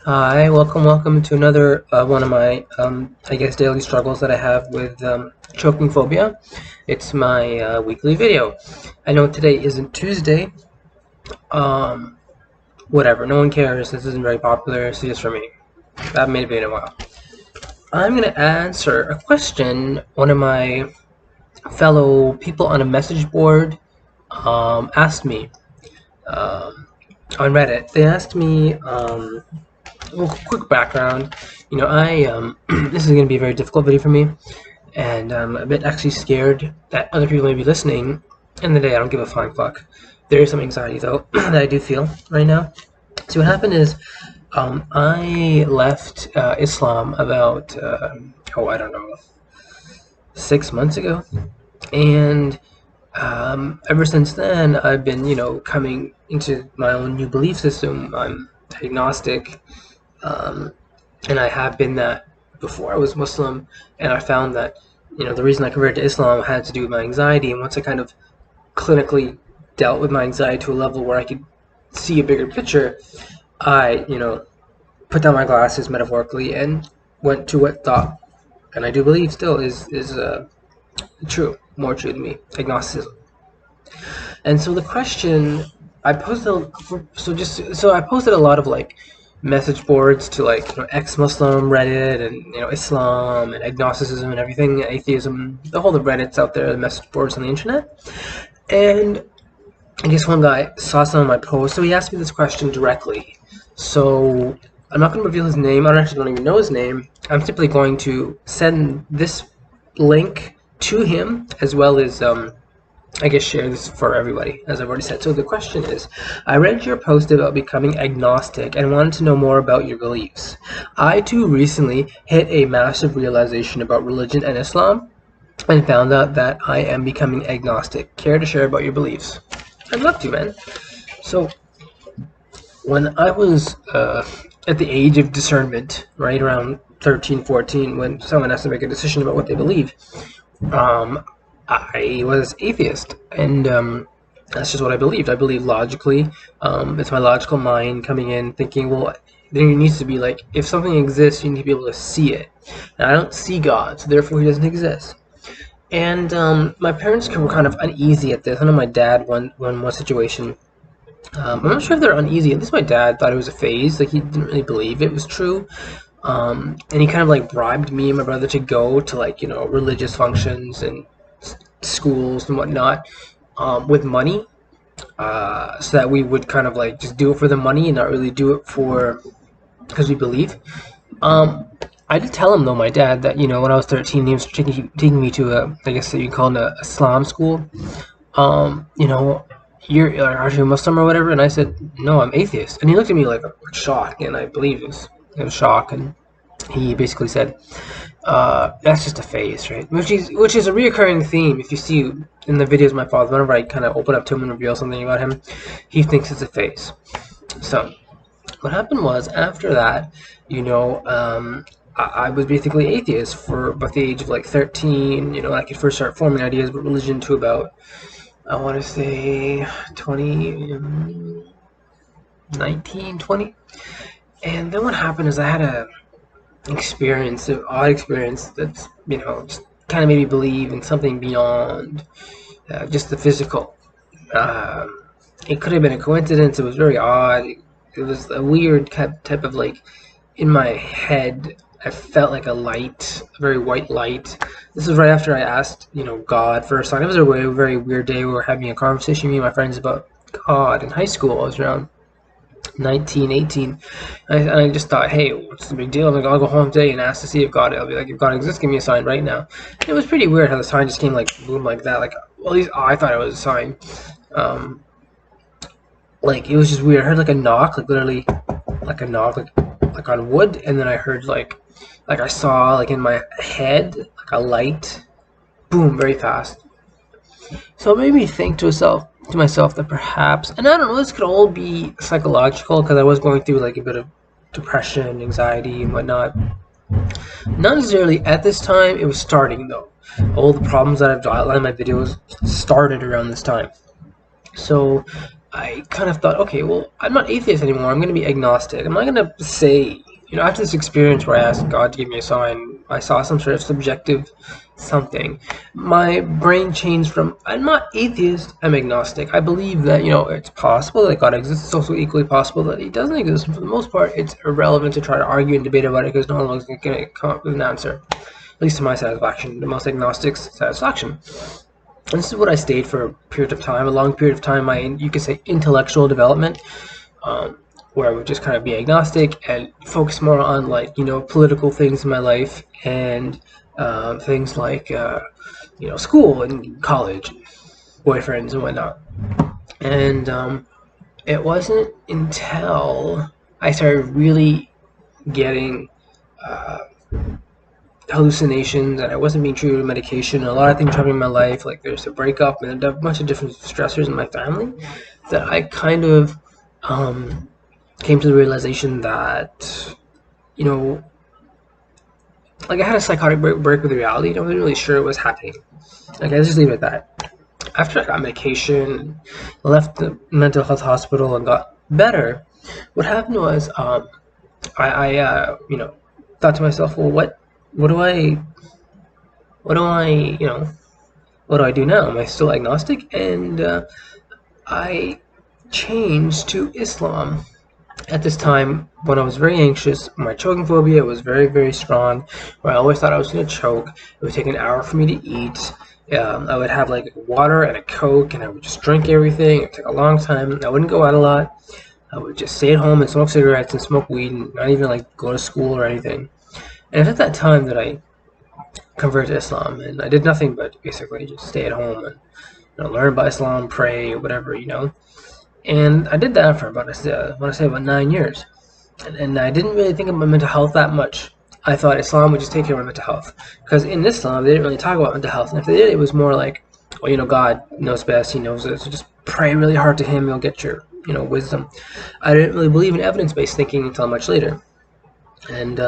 Hi, welcome to another one of my, I guess, daily struggles that I have with choking phobia. It's my weekly video. I know today isn't Tuesday. Um, Whatever, no one cares. This isn't very popular. It's just for me. I haven't made a video in a while. I'm gonna answer a question one of my fellow people on a message board asked me on Reddit. They asked me. Well, quick background. This is going to be a very difficult video for me, and I'm a bit actually scared that other people may be listening. In the day, I don't give a flying fuck. There is some anxiety though that I do feel right now. So what happened is, I left Islam about I don't know, 6 months ago, and ever since then I've been coming into my own new belief system. I'm agnostic. Um, and I have been that before I was Muslim, and I found that the reason I converted to Islam had to do with my anxiety, and once I kind of clinically dealt with my anxiety to a level where I could see a bigger picture, I put down my glasses metaphorically and went to what thought, and I do believe still is true, more true to me, agnosticism. And so the question I posted, I posted a lot of like message boards to like ex-Muslim Reddit and Islam and agnosticism and everything, atheism, the whole of Reddit's out there, the message boards on the internet. And I guess one guy saw some of my posts, so he asked me this question directly. So I'm not going to reveal his name. I don't even know his name. I'm simply going to send this link to him as well as I guess share this for everybody, as I've already said. So the question is, I read your post about becoming agnostic and wanted to know more about your beliefs. I too recently hit a massive realization about religion and Islam and found out that I am becoming agnostic. Care to share about your beliefs? I'd love to, man. So when I was at the age of discernment, right around 13, 14, when someone has to make a decision about what they believe, um, I was atheist, and that's just what I believed. I believed logically. It's my logical mind coming in, thinking, well, there needs to be like, if something exists, you need to be able to see it. And I don't see God, so therefore He doesn't exist. And my parents were kind of uneasy at this. I know my dad, one situation, I'm not sure if they're uneasy. At least my dad thought it was a phase. Like he didn't really believe it was true. And he kind of like bribed me and my brother to go to like religious functions and schools and whatnot with money, so that we would kind of like just do it for the money and not really do it for because we believe. Um, I did tell him though, my dad, that when I was 13, he was taking me to I guess you call it a Islam school. You know, are you Muslim or whatever? And I said, no, I'm atheist. And he looked at me like shocked, and I believe it was shock. And he basically said, that's just a phase, right? Which is a reoccurring theme. If you see in the videos of my father, whenever I kind of open up to him and reveal something about him, he thinks it's a phase. So what happened was after that, I was basically atheist for about the age of like 13. I could first start forming ideas about religion to about, I want to say 20, 19, 20. And then what happened is I had an odd experience that's, just kind of made me believe in something beyond just the physical. It could have been a coincidence. It was very odd. It was a weird type of like, in my head, I felt like a light, a very white light. This was right after I asked, God for a sign. It was a very, very weird day. We were having a conversation, me and my friends, about God in high school. I was around 19, 18. And I just thought, hey, what's the big deal? I'm like, I'll go home today and ask to see if God. I'll be like, if God exists, give me a sign right now. And it was pretty weird how the sign just came like boom like that. Like, well, at least I thought it was a sign. Like it was just weird. I heard like a knock, like literally, like a knock, like on wood, and then I heard like I saw like in my head like a light, boom, very fast. So it made me think to myself that perhaps, and I don't know, this could all be psychological because I was going through like a bit of depression, anxiety, and whatnot. Not necessarily at this time. It was starting though. All the problems that I've outlined in my videos started around this time. So I kind of thought, okay, well, I'm not atheist anymore. I'm going to be agnostic. I'm not going to say, after this experience where I asked God to give me a sign, I saw some sort of subjective something. My brain changed from, I'm not atheist, I'm agnostic. I believe that, it's possible that God exists. It's also equally possible that he doesn't exist. And for the most part, it's irrelevant to try to argue and debate about it because no one's going to come up with an answer. At least to my satisfaction, the most agnostic's satisfaction. And this is what I stayed for a period of time, a long period of time, you could say intellectual development, where I would just kind of be agnostic and focus more on political things in my life and things like school and college, boyfriends and whatnot. And it wasn't until I started really getting hallucinations and I wasn't being treated with medication and a lot of things happening in my life, like there's a breakup and a bunch of different stressors in my family, that I kind of came to the realization that I had a psychotic break with reality and I wasn't really sure what was happening. I just leave it at that. After I got medication, I left the mental health hospital and got better, what happened was I thought to myself, well, what do I do now? Am I still agnostic? And I changed to Islam. At this time, when I was very anxious, my choking phobia was very, very strong, where I always thought I was going to choke. It would take an hour for me to eat. I would have water and a Coke, and I would just drink everything. It would take a long time. I wouldn't go out a lot. I would just stay at home and smoke cigarettes and smoke weed and not even go to school or anything. And at that time that I converted to Islam, and I did nothing but basically just stay at home and learn about Islam, pray, whatever, And I did that for about, I want to say about 9 years. And I didn't really think about mental health that much. I thought Islam would just take care of my mental health. Because in Islam, they didn't really talk about mental health. And if they did, it was more like, well, God knows best. He knows it. So just pray really hard to him. You'll get your, wisdom. I didn't really believe in evidence-based thinking until much later. And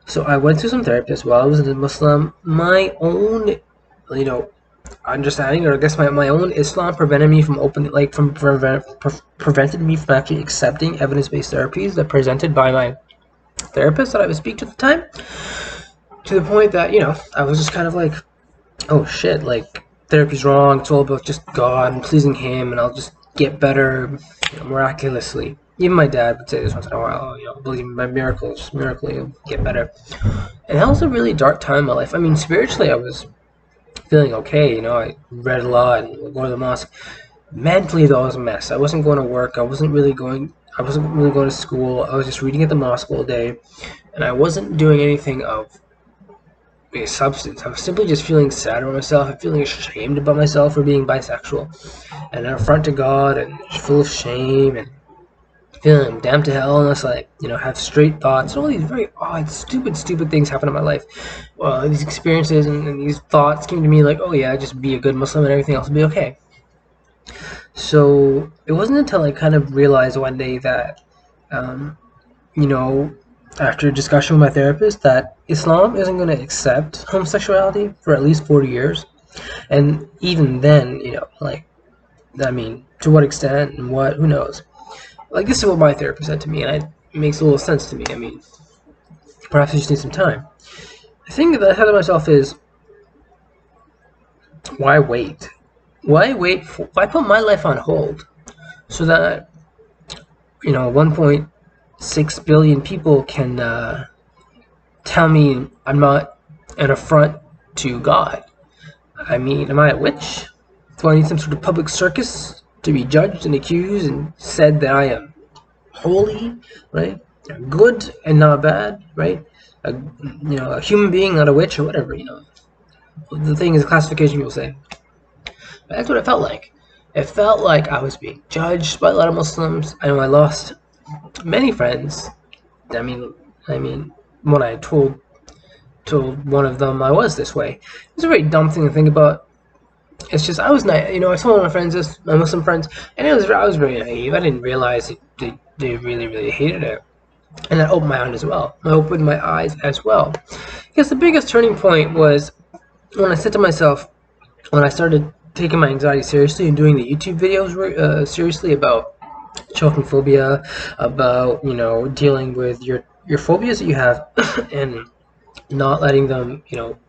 so I went to some therapists while I was a Muslim. My own, understanding, or I guess my own Islam prevented me from prevented me from actually accepting evidence-based therapies that presented by my therapist that I would speak to at the time, to the point that I was just kind of like, oh shit, therapy's wrong. It's all about just God and pleasing him, and I'll just get better miraculously. Even my dad would say this once in a while, believe in my miracles, miraculously you'll get better. And that was a really dark time in my life. I mean, spiritually I was feeling okay, I read a lot and would go to the mosque. Mentally though, I was a mess. I wasn't going to work, I wasn't really going to school. I was just reading at the mosque all day, and I wasn't doing anything of a substance. I was simply just feeling sad about myself and feeling ashamed about myself for being bisexual, and an affront to God, and full of shame, and feeling damned to hell unless I, have straight thoughts. All these very odd, stupid things happen in my life. These experiences and these thoughts came to me like, oh yeah, just be a good Muslim and everything else will be okay. So it wasn't until I kind of realized one day that, after a discussion with my therapist, that Islam isn't going to accept homosexuality for at least 40 years. And even then, to what extent and what, who knows? This is what my therapist said to me, and it makes a little sense to me. I mean, perhaps I just need some time. The thing that I said to myself is, why wait? Why put my life on hold so that 1.6 billion people can tell me I'm not an affront to God? I mean, am I a witch? Do I need some sort of public circus to be judged and accused and said that I am holy, right? Good and not bad, right? A human being, not a witch or whatever, The thing is, classification people say. But that's what it felt like. It felt like I was being judged by a lot of Muslims. I know I lost many friends. I mean, when I told one of them I was this way, it's a very dumb thing to think about. It's just I was I told one of my friends, my Muslim friends, and I was very naive. I didn't realize they really, really hated it, and that opened my eyes as well. I opened my eyes as well, because the biggest turning point was when I said to myself, when I started taking my anxiety seriously and doing the YouTube videos seriously about choking phobia, about dealing with your phobias that you have, and not letting them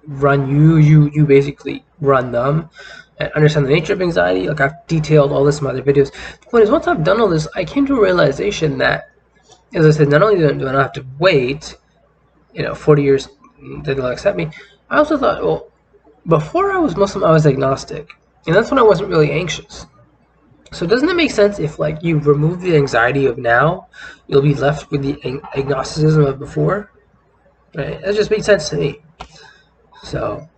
run you basically run them, and understand the nature of anxiety. Like, I've detailed all this in my other videos. The point is, once I've done all this, I came to a realization that, as I said, not only do I not have to wait 40 years that they'll accept me, I also thought, well, before I was Muslim, I was agnostic, and that's when I wasn't really anxious. So doesn't it make sense if, like, you remove the anxiety of now, you'll be left with the agnosticism of before? Right? That just makes sense to me. So,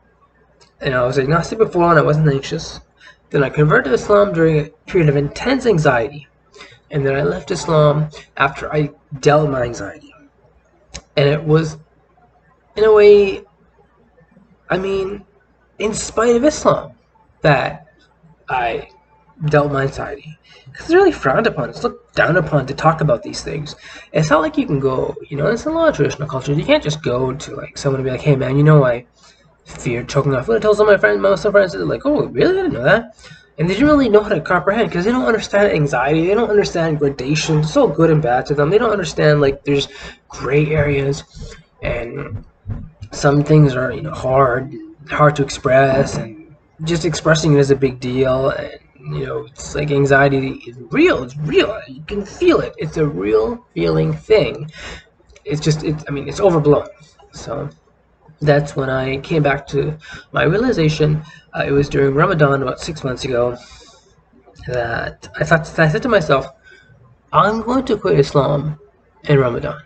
I was agnostic before and I wasn't anxious. Then I converted to Islam during a period of intense anxiety. And then I left Islam after I dealt with my anxiety. And it was, in a way, in spite of Islam, that I dealt with my anxiety. Because it's really frowned upon. It's looked down upon to talk about these things. It's not like you can go, it's a lot of traditional cultures. You can't just go to, like, someone and be like, hey man, I fear choking off. When I told some of my Muslim friends, they're like, oh, really? I didn't know that. And they didn't really know how to comprehend, because they don't understand anxiety. They don't understand gradation. It's so good and bad to them. They don't understand, like, there's gray areas, and some things are, hard to express, and just expressing it is a big deal. And it's like anxiety is real. It's real. You can feel it. It's a real feeling thing. It's overblown. So that's when I came back to my realization. It was during Ramadan about 6 months ago that I said to myself, I'm going to quit Islam in Ramadan.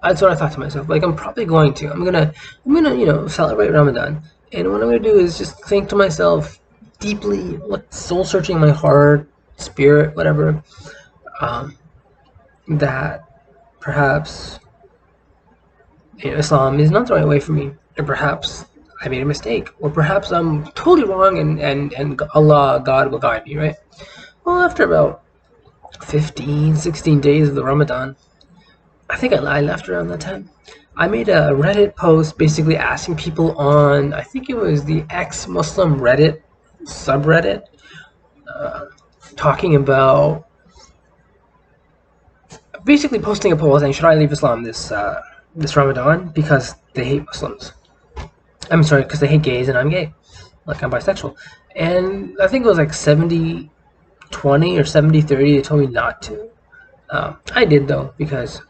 That's what I thought to myself. Like, I'm probably going to. I'm gonna celebrate Ramadan. And what I'm gonna do is just think to myself deeply, like, soul searching my heart, spirit, whatever, that perhaps Islam is not the right way for me, or perhaps I made a mistake, or perhaps I'm totally wrong, and Allah, God, will guide me, right? Well, after about 16 days of the Ramadan, I think I left around that time, I made a Reddit post basically asking people on, I think it was the ex-Muslim Reddit subreddit, talking about, basically posting a poll saying, should I leave Islam this Ramadan because they hate Muslims? I'm sorry, because they hate gays and I'm gay. Like, I'm bisexual. And I think it was like 70-20 or 70-30. They told me not to. I did, though, because,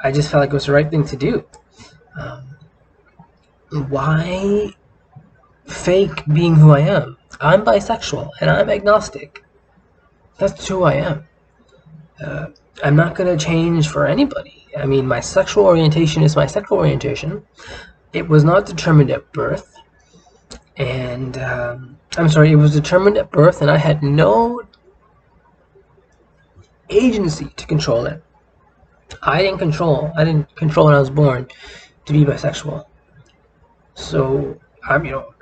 I just felt like it was the right thing to do. Why fake being who I am? I'm bisexual and I'm agnostic. That's who I am. I'm not going to change for anybody. My sexual orientation is my sexual orientation. It was not determined at birth. And, it was determined at birth, and I had no agency to control it. I didn't control when I was born to be bisexual. So,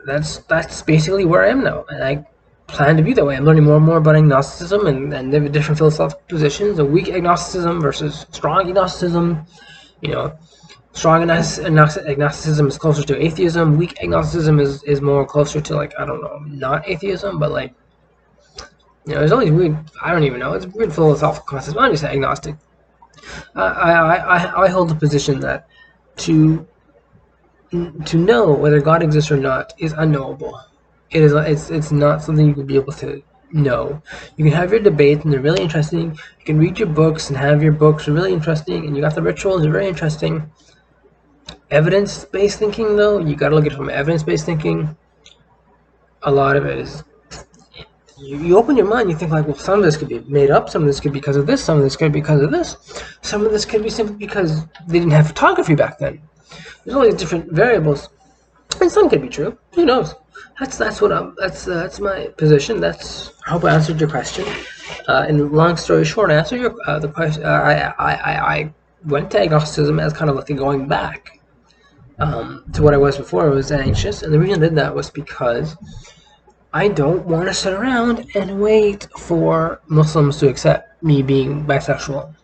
that's basically where I am now. And I plan to be that way. I'm learning more and more about agnosticism and the different philosophical positions, a weak agnosticism versus strong agnosticism. Strong agnosticism is closer to atheism. Weak agnosticism is more closer to, like, I don't know, not atheism, but, like, there's all these weird, I don't even know, it's weird philosophical concepts. I'm just agnostic. I hold the position that to know whether God exists or not is unknowable. It's not something you can be able to know. You can have your debates and they're really interesting. You can read your books and have your books are really interesting, and you got the rituals, they're very interesting. Evidence-based thinking, though, you gotta look at it from evidence-based thinking. A lot of it is, you open your mind, you think, like, well, some of this could be made up, some of this could be because of this, some of this could be because of this, some of this could be simply because they didn't have photography back then. There's all these different variables, and some could be true. Who knows? That's my position. I hope I answered your question. In long story short, answer the question. I went to agnosticism as kind of like going back to what I was before. I was anxious, and the reason I did that was because I don't want to sit around and wait for Muslims to accept me being bisexual.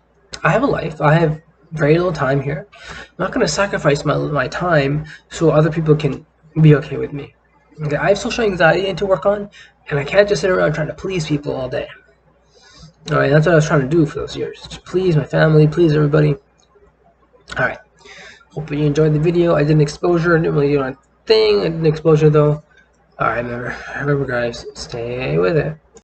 I have a life. I have very little time here. I'm not going to sacrifice my time so other people can be okay with me. Okay, I have social anxiety I need to work on, and I can't just sit around trying to please people all day. Alright, that's what I was trying to do for those years. Just please my family, please everybody. Alright, hope you enjoyed the video. I did an exposure, I didn't really do a thing. I did an exposure though. Alright, remember guys, stay with it.